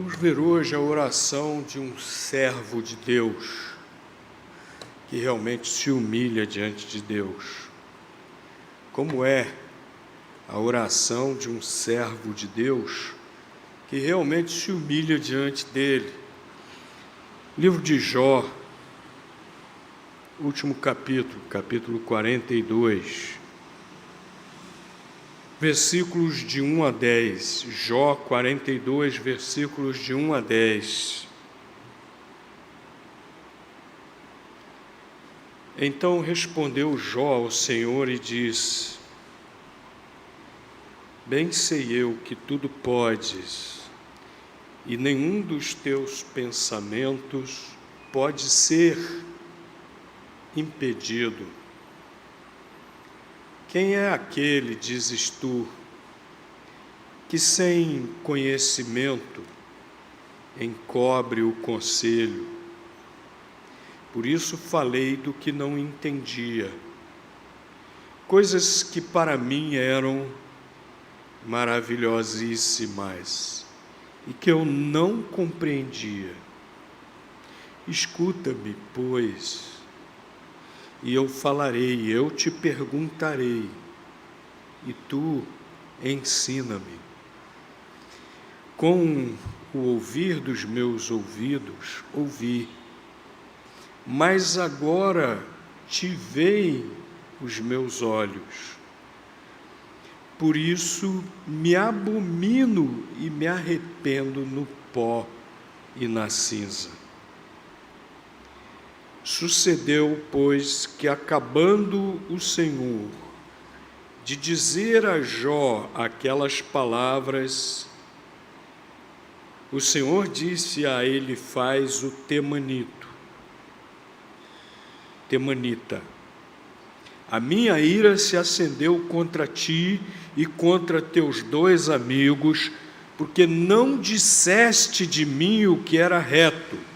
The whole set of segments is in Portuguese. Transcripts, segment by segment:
Vamos ver hoje a oração de um servo de Deus, que realmente se humilha diante de Deus. Como é a oração de um servo de Deus, que realmente se humilha diante dele? Livro de Jó, último capítulo 42, versículos de 1 a 10, Jó 42, versículos de 1 a 10. Então respondeu Jó ao Senhor e disse: Bem sei eu que tudo podes, e nenhum dos teus pensamentos pode ser impedido. Quem é aquele, dizes tu, que sem conhecimento encobre o conselho? Por isso falei do que não entendia, coisas que para mim eram maravilhosíssimas e que eu não compreendia. Escuta-me, pois, e eu falarei, eu te perguntarei, e tu ensina-me. Com o ouvir dos meus ouvidos, ouvi, mas agora te veem os meus olhos. Por isso me abomino e me arrependo no pó e na cinza. Sucedeu, pois, que acabando o Senhor de dizer a Jó aquelas palavras, o Senhor disse a Elifaz o temanita: a minha ira se acendeu contra ti e contra teus dois amigos, porque não disseste de mim o que era reto,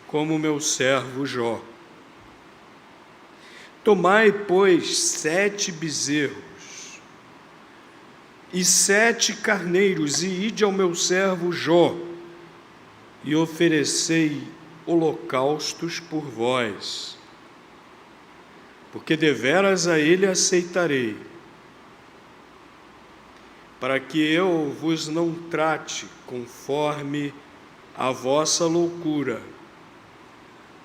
como meu servo Jó. Tomai, pois, 7 bezerros e 7 carneiros, e ide ao meu servo Jó, e oferecei holocaustos por vós, porque deveras a ele aceitarei, para que eu vos não trate conforme a vossa loucura,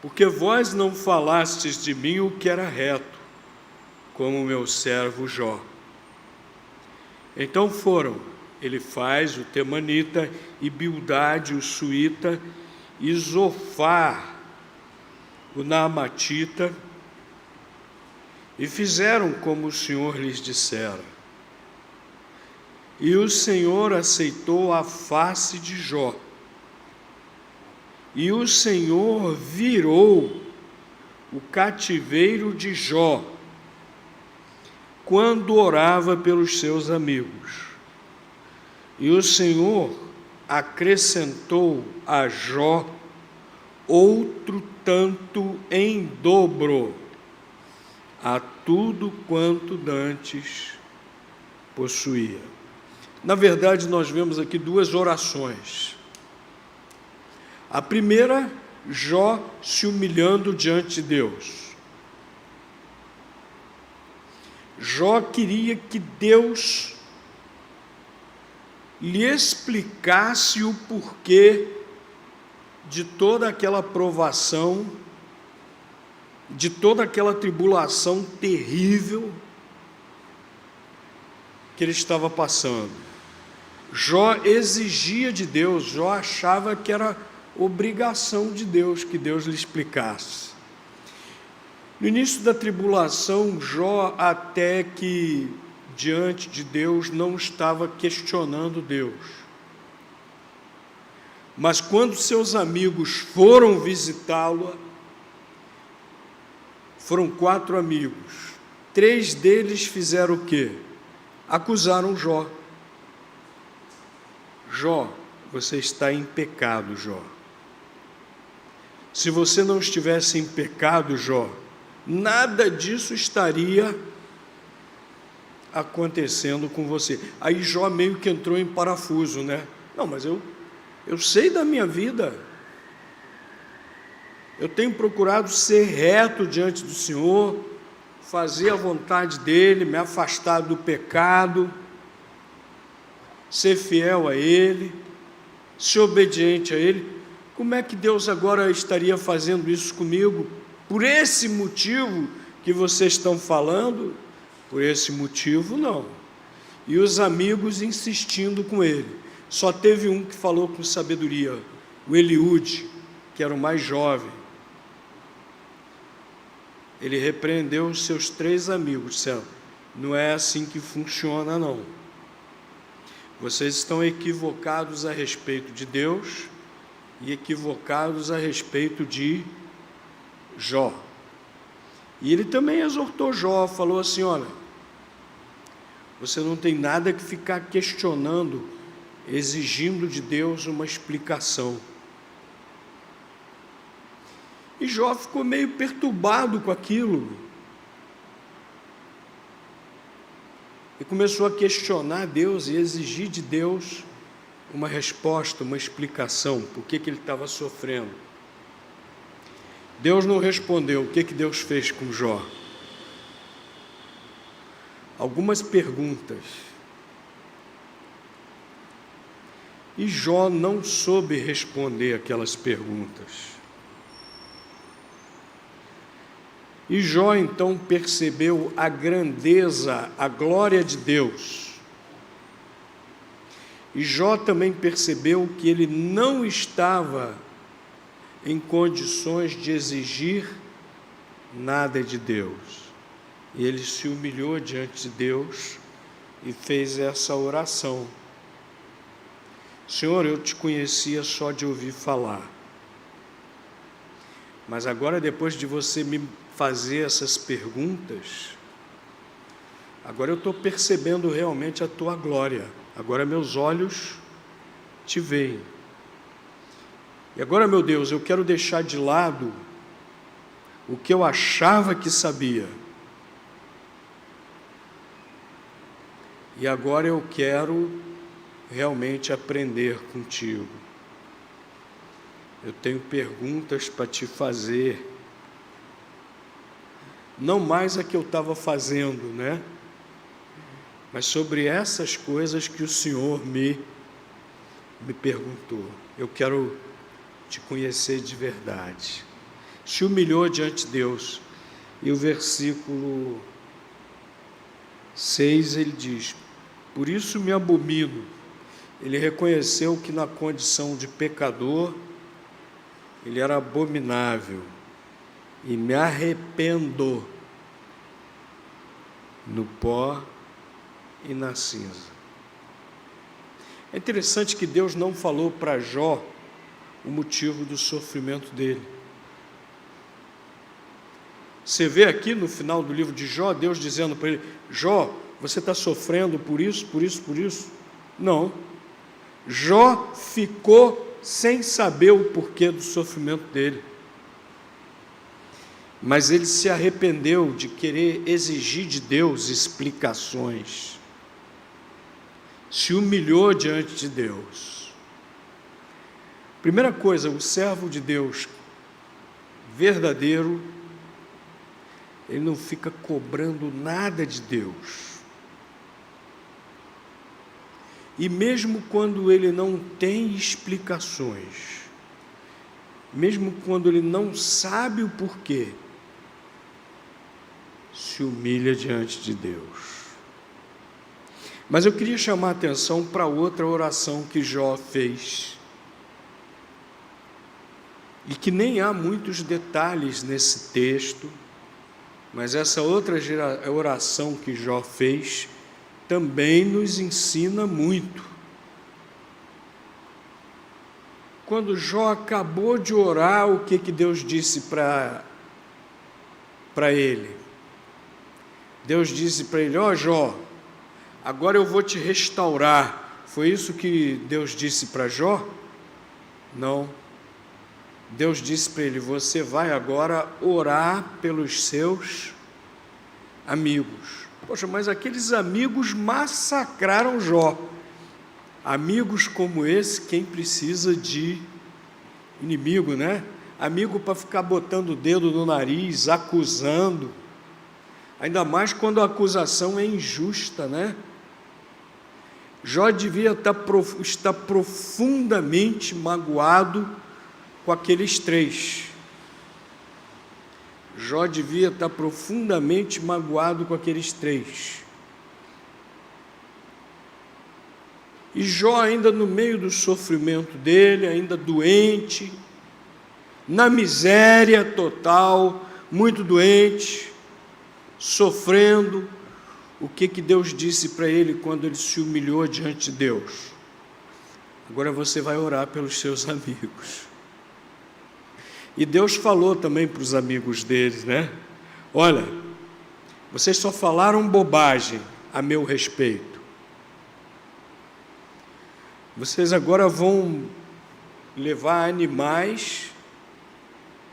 porque vós não falastes de mim o que era reto, como meu servo Jó. Então foram Elifaz, o temanita, e Bildade, o suíta, e Zofar, o naamatita, e fizeram como o Senhor lhes dissera. E o Senhor aceitou a face de Jó, e o Senhor virou o cativeiro de Jó, quando orava pelos seus amigos. E o Senhor acrescentou a Jó outro tanto em dobro a tudo quanto dantes possuía. Na verdade, nós vemos aqui 2 orações. A primeira, Jó se humilhando diante de Deus. Jó queria que Deus lhe explicasse o porquê de toda aquela provação, de toda aquela tribulação terrível que ele estava passando. Jó exigia de Deus, Jó achava que era obrigação de Deus que Deus lhe explicasse. No início da tribulação, Jó até que diante de Deus não estava questionando Deus. Mas quando seus amigos foram visitá-lo, foram 4 amigos, 3 deles fizeram o quê? Acusaram Jó. Jó, você está em pecado, Jó. Se você não estivesse em pecado, Jó, nada disso estaria acontecendo com você. Aí Jó meio que entrou em parafuso, né? Não, mas eu Eu sei da minha vida. Eu tenho procurado ser reto diante do Senhor, fazer a vontade dEle, me afastar do pecado, ser fiel a Ele, ser obediente a Ele. Como é que Deus agora estaria fazendo isso comigo? Por esse motivo que vocês estão falando? Por esse motivo, não. E os amigos insistindo com ele. Só teve um que falou com sabedoria, o Eliúde, que era o mais jovem. Ele repreendeu os seus 3 amigos, dizendo: não é assim que funciona, não. Vocês estão equivocados a respeito de Deus e equivocados a respeito de Jó. E ele também exortou Jó, falou assim: olha, você não tem nada que ficar questionando, exigindo de Deus uma explicação. E Jó ficou meio perturbado com aquilo. E começou a questionar Deus e exigir de Deus uma resposta, uma explicação, por que ele estava sofrendo. Deus não respondeu. O que Deus fez com Jó? Algumas perguntas. E Jó não soube responder aquelas perguntas. E Jó então percebeu a grandeza, a glória de Deus. E Jó também percebeu que ele não estava em condições de exigir nada de Deus. E ele se humilhou diante de Deus e fez essa oração: Senhor, eu te conhecia só de ouvir falar, mas agora, depois de você me fazer essas perguntas, agora eu estou percebendo realmente a tua glória. Agora meus olhos te veem. E agora, meu Deus, eu quero deixar de lado o que eu achava que sabia. E agora eu quero realmente aprender contigo. Eu tenho perguntas para te fazer. Não mais a que eu estava fazendo, né? Mas sobre essas coisas que o Senhor me perguntou. Eu quero te conhecer de verdade. Se humilhou diante de Deus. E o versículo 6 ele diz: por isso me abomino. Ele reconheceu que na condição de pecador ele era abominável, e me arrependo no pó e na cinza. É interessante que Deus não falou para Jó o motivo do sofrimento dele. Você vê aqui no final do livro de Jó, Deus dizendo para ele: Jó, você está sofrendo por isso, por isso, por isso? Não. Jó ficou sem saber o porquê do sofrimento dele. Mas ele se arrependeu de querer exigir de Deus explicações. Se humilhou diante de Deus. Primeira coisa, o servo de Deus verdadeiro, ele não fica cobrando nada de Deus. E mesmo quando ele não tem explicações, mesmo quando ele não sabe o porquê, se humilha diante de Deus. Mas eu queria chamar a atenção para outra oração que Jó fez, e que nem há muitos detalhes nesse texto, mas essa outra oração que Jó fez também nos ensina muito. Quando Jó acabou de orar, o que Deus disse para ele? Deus disse para ele: ó Jó, agora eu vou te restaurar. Foi isso que Deus disse para Jó? Não. Deus disse para ele: você vai agora orar pelos seus amigos. Poxa, mas aqueles amigos massacraram Jó. Amigos como esse, quem precisa de inimigo, né? Amigo para ficar botando o dedo no nariz, acusando, ainda mais quando a acusação é injusta, né? Jó devia estar profundamente magoado com aqueles três. Jó devia estar profundamente magoado com aqueles três. E Jó, ainda no meio do sofrimento dele, ainda doente, na miséria total, muito doente, sofrendo, o que Deus disse para ele quando ele se humilhou diante de Deus? Agora você vai orar pelos seus amigos. E Deus falou também para os amigos deles, né? Olha, vocês só falaram bobagem a meu respeito. Vocês agora vão levar animais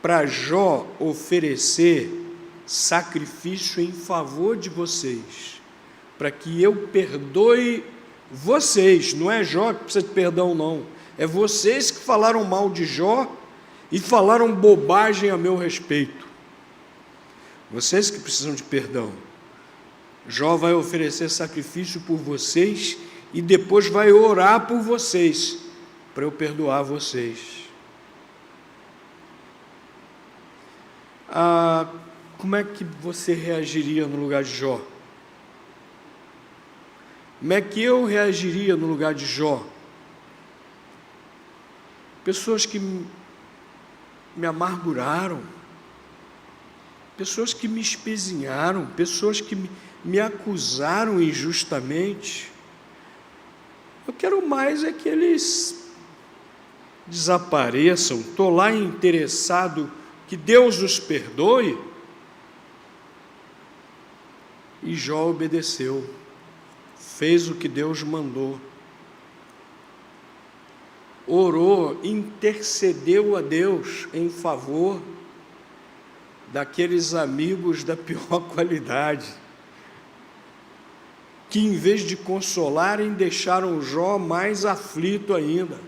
para Jó oferecer sacrifício em favor de vocês, para que eu perdoe vocês. Não é Jó que precisa de perdão, não. É vocês que falaram mal de Jó e falaram bobagem a meu respeito. Vocês que precisam de perdão. Jó vai oferecer sacrifício por vocês e depois vai orar por vocês, para eu perdoar vocês. Como é que você reagiria no lugar de Jó? Como é que eu reagiria no lugar de Jó? Pessoas que me amarguraram, pessoas que me espezinharam, pessoas que me acusaram injustamente. Eu quero mais é que eles desapareçam. Estou lá interessado que Deus os perdoe. E Jó obedeceu, fez o que Deus mandou, orou, intercedeu a Deus em favor daqueles amigos da pior qualidade, que em vez de consolarem, deixaram Jó mais aflito ainda.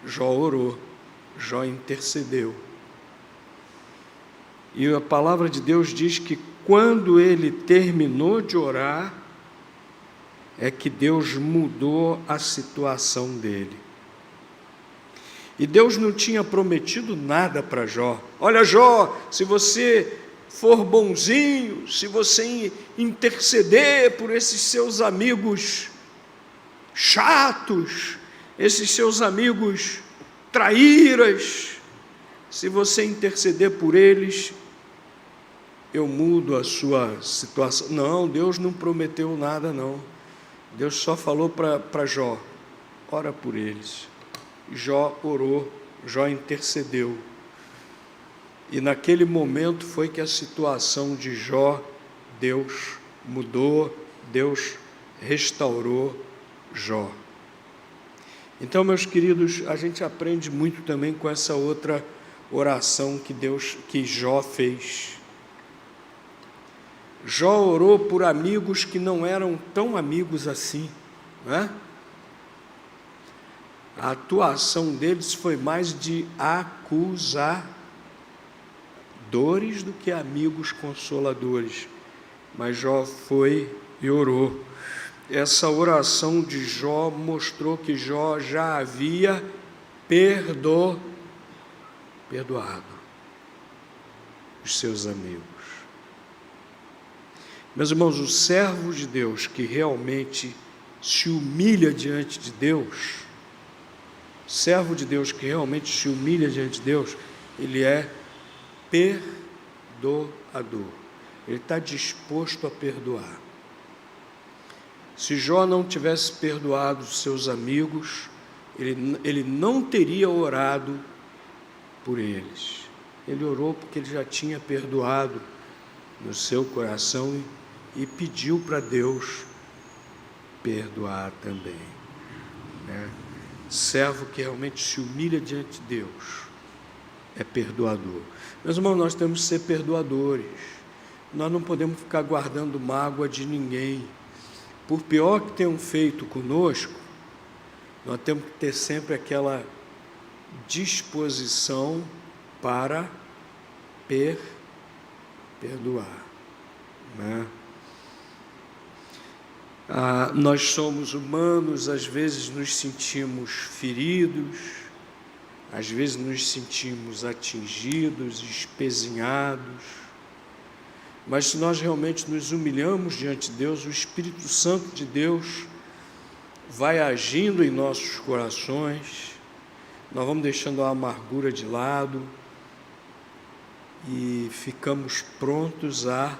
Jó orou, Jó intercedeu. E a palavra de Deus diz que quando ele terminou de orar, é que Deus mudou a situação dele. E Deus não tinha prometido nada para Jó. Olha, Jó, se você for bonzinho, se você interceder por esses seus amigos chatos, esses seus amigos traíras, se você interceder por eles, eu mudo a sua situação. Não, Deus não prometeu nada, não. Deus só falou para Jó, ora por eles. Jó orou, Jó intercedeu. E naquele momento foi que a situação de Jó, Deus mudou, Deus restaurou Jó. Então, meus queridos, a gente aprende muito também com essa outra oração que Jó fez. Jó orou por amigos que não eram tão amigos assim, né? A atuação deles foi mais de acusadores do que amigos consoladores. Mas Jó foi e orou. Essa oração de Jó mostrou que Jó já havia perdoado os seus amigos. Meus irmãos, o servo de Deus que realmente se humilha diante de Deus, servo de Deus que realmente se humilha diante de Deus, ele é perdoador. Ele está disposto a perdoar. Se Jó não tivesse perdoado os seus amigos, ele não teria orado por eles. Ele orou porque ele já tinha perdoado no seu coração e pediu para Deus perdoar também, né? Servo que realmente se humilha diante de Deus é perdoador. Meus irmãos, nós temos que ser perdoadores. Nós não podemos ficar guardando mágoa de ninguém. por pior que tenham feito conosco, nós temos que ter sempre aquela disposição para perdoar, né? Nós somos humanos, às vezes nos sentimos feridos, às vezes nos sentimos atingidos, espezinhados, mas se nós realmente nos humilhamos diante de Deus, o Espírito Santo de Deus vai agindo em nossos corações, nós vamos deixando a amargura de lado e ficamos prontos a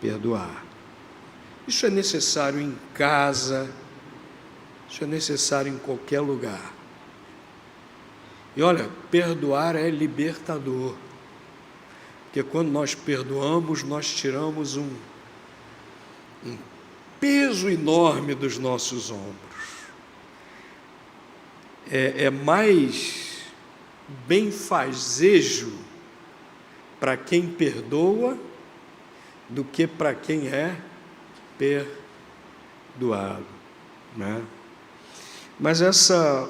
perdoar. Isso é necessário em casa, isso é necessário em qualquer lugar. E olha, perdoar é libertador, porque quando nós perdoamos, nós tiramos um peso enorme dos nossos ombros. É mais benfazejo para quem perdoa do que para quem é perdoado, né? Mas essa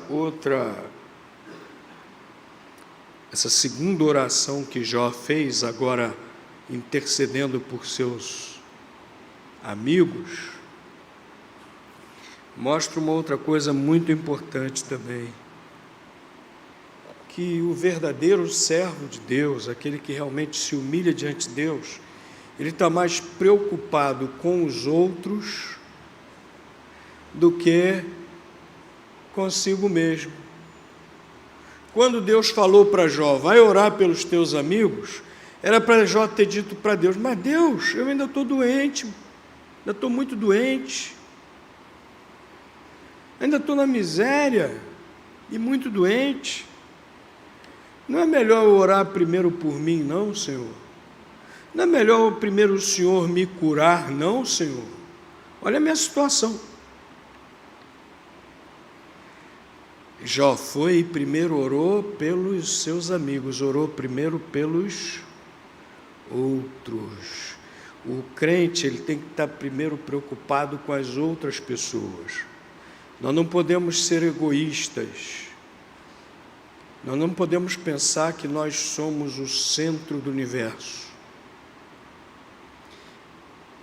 segunda oração que Jó fez, agora intercedendo por seus amigos, mostra uma outra coisa muito importante também, que o verdadeiro servo de Deus, aquele que realmente se humilha diante de Deus, ele está mais preocupado com os outros do que consigo mesmo. Quando Deus falou para Jó, vai orar pelos teus amigos, era para Jó ter dito para Deus, mas Deus, eu ainda estou doente, ainda estou muito doente, ainda estou na miséria e muito doente. Não é melhor eu orar primeiro por mim, não, Senhor? Não é melhor primeiro o Senhor me curar, não, Senhor? Olha a minha situação. Jó foi e primeiro orou pelos seus amigos, orou primeiro pelos outros. O crente, ele tem que estar primeiro preocupado com as outras pessoas. Nós não podemos ser egoístas. Nós não podemos pensar que nós somos o centro do universo.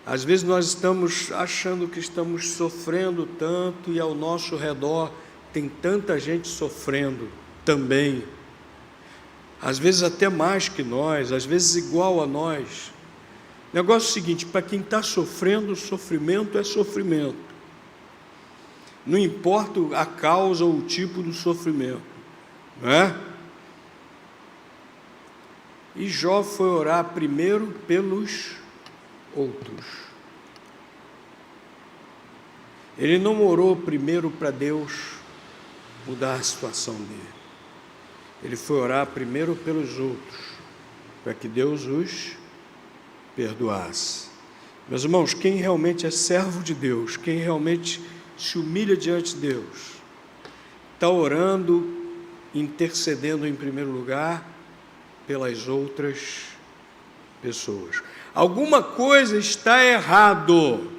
Às vezes nós estamos achando que estamos sofrendo tanto e ao nosso redor tem tanta gente sofrendo também. Às vezes até mais que nós, às vezes igual a nós. O negócio é o seguinte, para quem está sofrendo, sofrimento é sofrimento. Não importa a causa ou o tipo do sofrimento, não é? E Jó foi orar primeiro pelos outros. Ele não orou primeiro para Deus mudar a situação dele. Ele foi orar primeiro pelos outros, para que Deus os perdoasse. Meus irmãos, quem realmente é servo de Deus, quem realmente se humilha diante de Deus, está orando, intercedendo em primeiro lugar pelas outras pessoas. Alguma coisa está errado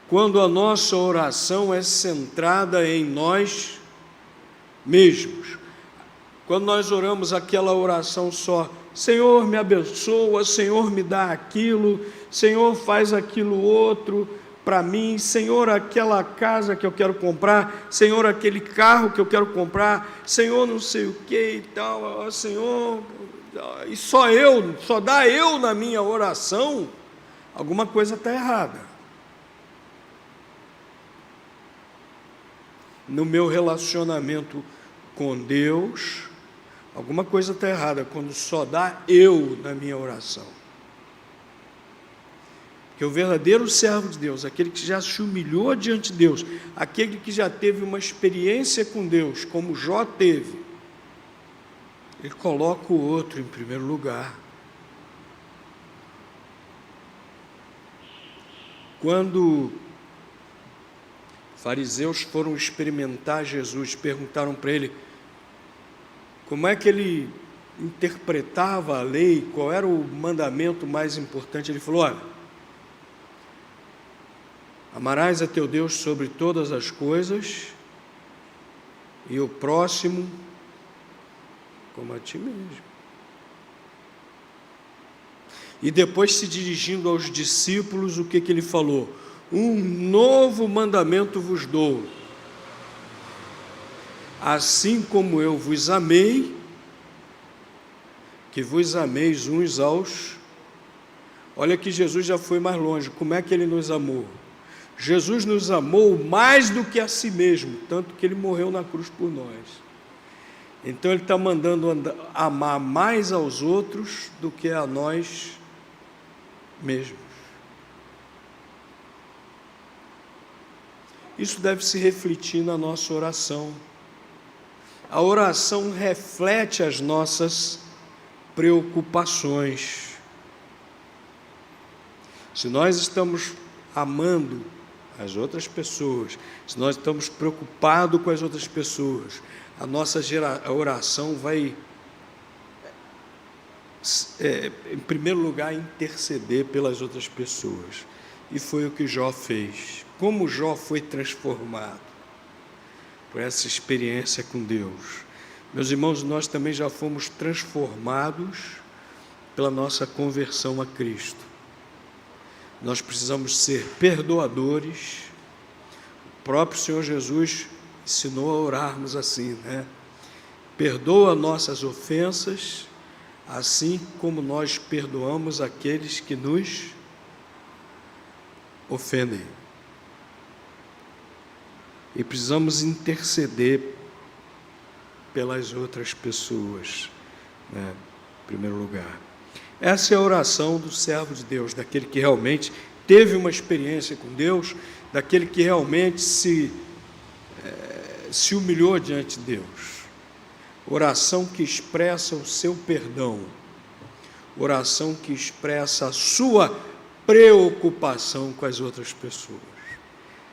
quando a nossa oração é centrada em nós mesmos. Quando nós oramos aquela oração só, Senhor me abençoa, Senhor me dá aquilo, Senhor faz aquilo outro para mim, Senhor aquela casa que eu quero comprar, Senhor aquele carro que eu quero comprar, Senhor não sei o que e tal, Senhor, e só dá eu na minha oração, alguma coisa está errada. No meu relacionamento com Deus, alguma coisa está errada quando só dá eu na minha oração. Porque o verdadeiro servo de Deus, aquele que já se humilhou diante de Deus, aquele que já teve uma experiência com Deus, como Jó teve, ele coloca o outro em primeiro lugar. Quando fariseus foram experimentar Jesus, perguntaram para ele como é que ele interpretava a lei, qual era o mandamento mais importante. Ele falou, olha, Amarás a teu Deus sobre todas as coisas e o próximo como a ti mesmo. E depois, se dirigindo aos discípulos, o que ele falou? Um novo mandamento vos dou. Assim como eu vos amei, que vos ameis uns aos... Olha que Jesus já foi mais longe. Como é que ele nos amou? Jesus nos amou mais do que a si mesmo, tanto que ele morreu na cruz por nós. Então ele está mandando amar mais aos outros do que a nós mesmos. Isso deve se refletir na nossa oração. A oração reflete as nossas preocupações. Se nós estamos amando as outras pessoas, se nós estamos preocupados com as outras pessoas, a nossa oração vai, em primeiro lugar, interceder pelas outras pessoas. E foi o que Jó fez. Como Jó foi transformado por essa experiência com Deus. Meus irmãos, nós também já fomos transformados pela nossa conversão a Cristo. Nós precisamos ser perdoadores. O próprio Senhor Jesus ensinou a orarmos assim, né? Perdoa nossas ofensas, assim como nós perdoamos aqueles que nos ofendem. E precisamos interceder pelas outras pessoas, né? Em primeiro lugar. Essa é a oração do servo de Deus, daquele que realmente teve uma experiência com Deus, daquele que realmente se humilhou diante de Deus. Oração que expressa o seu perdão, oração que expressa a sua preocupação com as outras pessoas.